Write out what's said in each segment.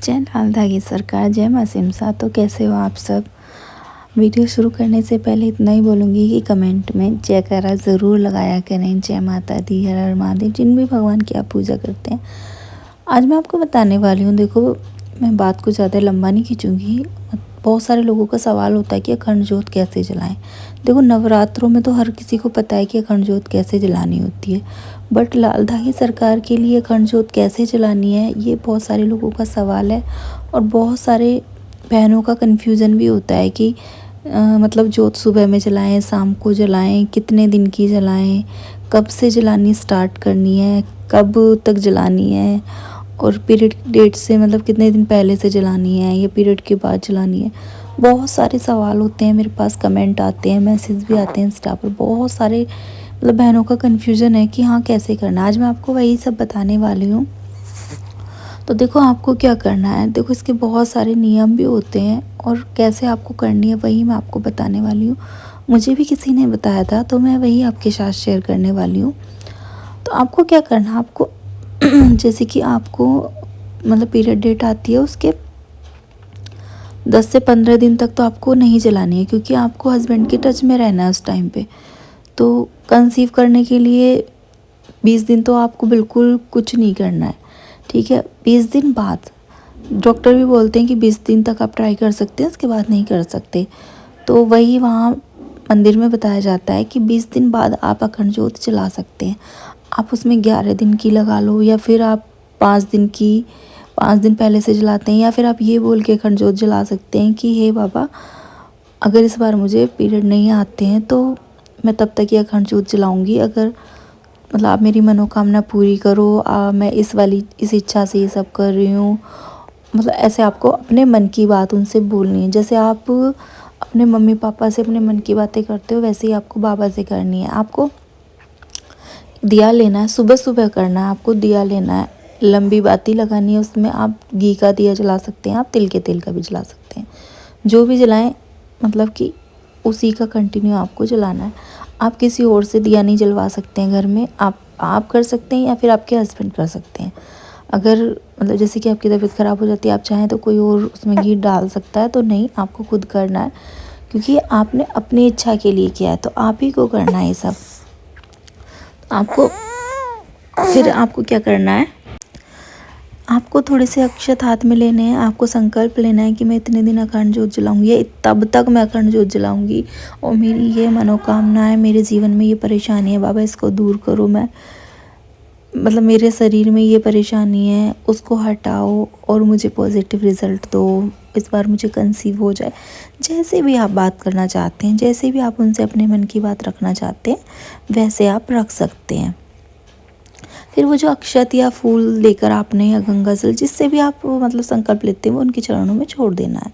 जय लाल धागी सरकार, जय माँ सिमसा। तो कैसे हो आप सब। वीडियो शुरू करने से पहले इतना ही बोलूँगी कि कमेंट में जयकारा ज़रूर लगाया करें। जय माता दी, हर हर महादेव। जिन भी भगवान की आप पूजा करते हैं, आज मैं आपको बताने वाली हूँ। देखो, मैं बात को ज़्यादा लंबा नहीं खींचूँगी। बहुत सारे लोगों का सवाल होता है कि अखंड जोत कैसे जलाएं। देखो, नवरात्रों में तो हर किसी को पता है कि अखंड जोत कैसे जलानी होती है, बट लाल धागी सरकार के लिए अखंड जोत कैसे जलानी है, ये बहुत सारे लोगों का सवाल है। और बहुत सारे बहनों का कन्फ्यूज़न भी होता है कि मतलब जोत सुबह में जलाएं, शाम को जलाएं, कितने दिन की जलाएं, कब से जलानी स्टार्ट करनी है, कब तक जलानी है, और पीरियड डेट से मतलब कितने दिन पहले से जलानी है या पीरियड के बाद जलानी है। बहुत सारे सवाल होते हैं, मेरे पास कमेंट आते हैं, मैसेज भी आते हैं इंस्टा पर। बहुत सारे मतलब बहनों का कन्फ्यूज़न है कि हाँ कैसे करना है। आज मैं आपको वही सब बताने वाली हूँ। तो देखो, आपको क्या करना है। देखो, इसके बहुत सारे नियम भी होते हैं और कैसे आपको करनी है वही मैं आपको बताने वाली हूँ। मुझे भी किसी ने बताया था, तो मैं वही आपके साथ शेयर करने वाली हूँ। तो आपको क्या करना है, आपको जैसे कि आपको मतलब पीरियड डेट आती है, उसके 10 से 15 दिन तक तो आपको नहीं जलानी है, क्योंकि आपको हस्बैंड के टच में रहना है उस टाइम पे। तो कंसीव करने के लिए 20 दिन तो आपको बिल्कुल कुछ नहीं करना है, ठीक है। 20 दिन बाद डॉक्टर भी बोलते हैं कि 20 दिन तक आप ट्राई कर सकते हैं, उसके बाद नहीं कर सकते। तो वही वहाँ मंदिर में बताया जाता है कि 20 दिन बाद आप अखंड जोत जला सकते हैं। आप उसमें 11 दिन की लगा लो, या फिर आप 5 दिन की 5 दिन पहले से जलाते हैं, या फिर आप ये बोल के अखंड जोत जला सकते हैं कि हे बाबा, अगर इस बार मुझे पीरियड नहीं आते हैं तो मैं तब तक ये अखंड जोत जलाऊंगी। अगर मतलब आप मेरी मनोकामना पूरी करो, मैं इस इच्छा से ये सब कर रही हूँ। मतलब ऐसे आपको अपने मन की बात उनसे बोलनी है। जैसे आप अपने मम्मी पापा से अपने मन की बातें करते हो, वैसे ही आपको बाबा से करनी है। आपको दिया लेना है, सुबह सुबह करना है। आपको दिया लेना है, लंबी बाती लगानी है। उसमें आप घी का दिया जला सकते हैं, आप तिल के तेल का भी जला सकते हैं। जो भी जलाएं, मतलब कि उसी का कंटिन्यू आपको जलाना है। आप किसी और से दिया नहीं जलवा सकते हैं घर में। आप कर सकते हैं या फिर आपके हस्बैंड कर सकते हैं। अगर मतलब जैसे कि आपकी तबीयत ख़राब हो जाती है, आप चाहें तो कोई और उसमें घी डाल सकता है, तो नहीं, आपको खुद करना है, क्योंकि आपने अपनी इच्छा के लिए किया है, तो आप ही को करना है ये सब। आपको फिर आपको क्या करना है, आपको थोड़े से अक्षत हाथ में लेने हैं। आपको संकल्प लेना है कि मैं इतने दिन अखंड जोत जलाऊंगी, या तब तक मैं अखंड जोत जलाऊंगी, और मेरी ये मनोकामना है, मेरे जीवन में ये परेशानी है बाबा, इसको दूर करो। मैं मतलब मेरे शरीर में ये परेशानी है, उसको हटाओ और मुझे पॉजिटिव रिज़ल्ट दो। इस बार मुझे कंसीव हो जाए। जैसे भी आप बात करना चाहते हैं, जैसे भी आप उनसे अपने मन की बात रखना चाहते हैं, वैसे आप रख सकते हैं। फिर वो जो अक्षत या फूल लेकर आपने, या गंगा जल, जिससे भी आप मतलब संकल्प लेते हैं, वो उनके चरणों में छोड़ देना है।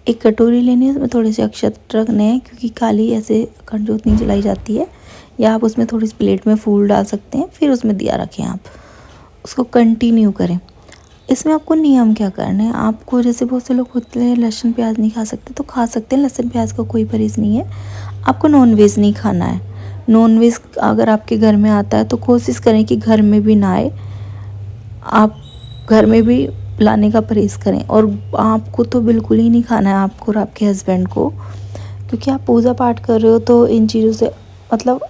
एक कटोरी लेनी है, उसमें थोड़े से अक्षत रखने हैं, क्योंकि खाली ऐसे अखंड जोत नहीं जलाई जाती है। या आप उसमें थोड़ी सी प्लेट में फूल डाल सकते हैं, फिर उसमें दिया रखें। आप उसको कंटिन्यू करें। इसमें आपको नियम क्या करने हैं, आपको जैसे बहुत से लोग होते हैं लहसुन प्याज नहीं खा सकते, तो खा सकते हैं। लहसुन प्याज का कोई परहेज़ नहीं है। आपको नॉनवेज नहीं खाना है। नॉनवेज अगर आपके घर में आता है तो कोशिश करें कि घर में भी ना आए, आप घर में भी लाने का परहेज़ करें। और आपको तो बिल्कुल ही नहीं खाना है, आपको और आपके हस्बैंड को, क्योंकि आप पूजा पाठ कर रहे हो। तो इन चीज़ों से मतलब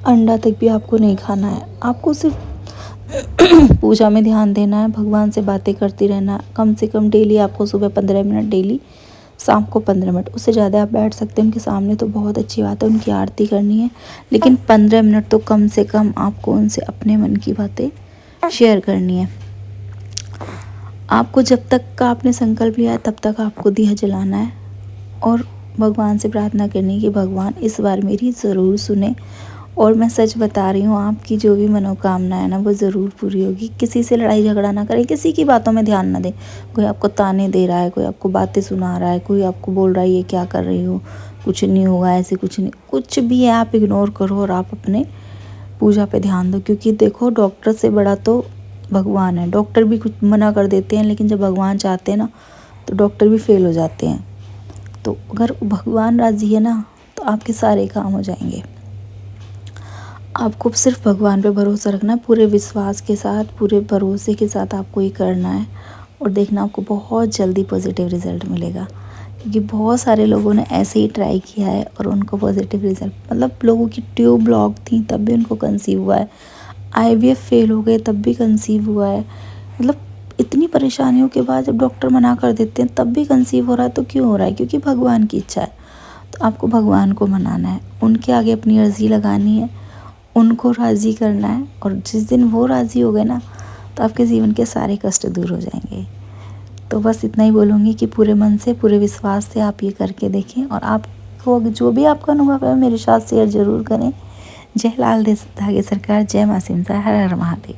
अंडा तक भी आपको नहीं खाना है। आपको सिर्फ पूजा में ध्यान देना है, भगवान से बातें करती रहना। कम से कम डेली आपको सुबह 15 मिनट, डेली शाम को 15 मिनट, उससे ज़्यादा आप बैठ सकते हैं उनके सामने तो बहुत अच्छी बात है, उनकी आरती करनी है। लेकिन 15 मिनट तो कम से कम आपको उनसे अपने मन की बातें शेयर करनी है। आपको जब तक का आपने संकल्प लिया है, तब तक आपको दिया जलाना है, और भगवान से प्रार्थना करनी है कि भगवान इस बार मेरी ज़रूर सुने। और मैं सच बता रही हूँ, आपकी जो भी मनोकामना है ना, वो ज़रूर पूरी होगी। किसी से लड़ाई झगड़ा ना करें, किसी की बातों में ध्यान ना दें। कोई आपको ताने दे रहा है, कोई आपको बातें सुना रहा है, कोई आपको बोल रहा है ये क्या कर रही हो, कुछ नहीं होगा, ऐसे कुछ नहीं, कुछ भी है आप इग्नोर करो और आप अपने पूजा पे ध्यान दो। क्योंकि देखो, डॉक्टर से बड़ा तो भगवान है। डॉक्टर भी कुछ मना कर देते हैं, लेकिन जब भगवान चाहते हैं ना, तो डॉक्टर भी फेल हो जाते हैं। तो अगर भगवान राजी है ना, तो आपके सारे काम हो जाएंगे। आपको सिर्फ भगवान पे भरोसा रखना है, पूरे विश्वास के साथ, पूरे भरोसे के साथ आपको ये करना है। और देखना आपको बहुत जल्दी पॉजिटिव रिज़ल्ट मिलेगा, क्योंकि बहुत सारे लोगों ने ऐसे ही ट्राई किया है और उनको पॉजिटिव रिज़ल्ट, मतलब लोगों की ट्यूब ब्लॉक थी तब भी उनको कंसीव हुआ है, आईवीएफ फेल हो गए तब भी कंसीव हुआ है। मतलब इतनी परेशानियों के बाद जब डॉक्टर मना कर देते हैं तब भी कंसीव हो रहा है, तो क्यों हो रहा है? क्योंकि भगवान की इच्छा है। तो आपको भगवान को मनाना है, उनके आगे अपनी अर्ज़ी लगानी है, उनको राज़ी करना है, और जिस दिन वो राज़ी हो गए ना, तो आपके जीवन के सारे कष्ट दूर हो जाएंगे। तो बस इतना ही बोलूँगी कि पूरे मन से, पूरे विश्वास से आप ये करके देखें, और आपको जो भी आपका अनुभव है मेरे साथ शेयर ज़रूर करें। जय लाल धागे सरकार, जय माँ सिमसा, हर हर महादेव।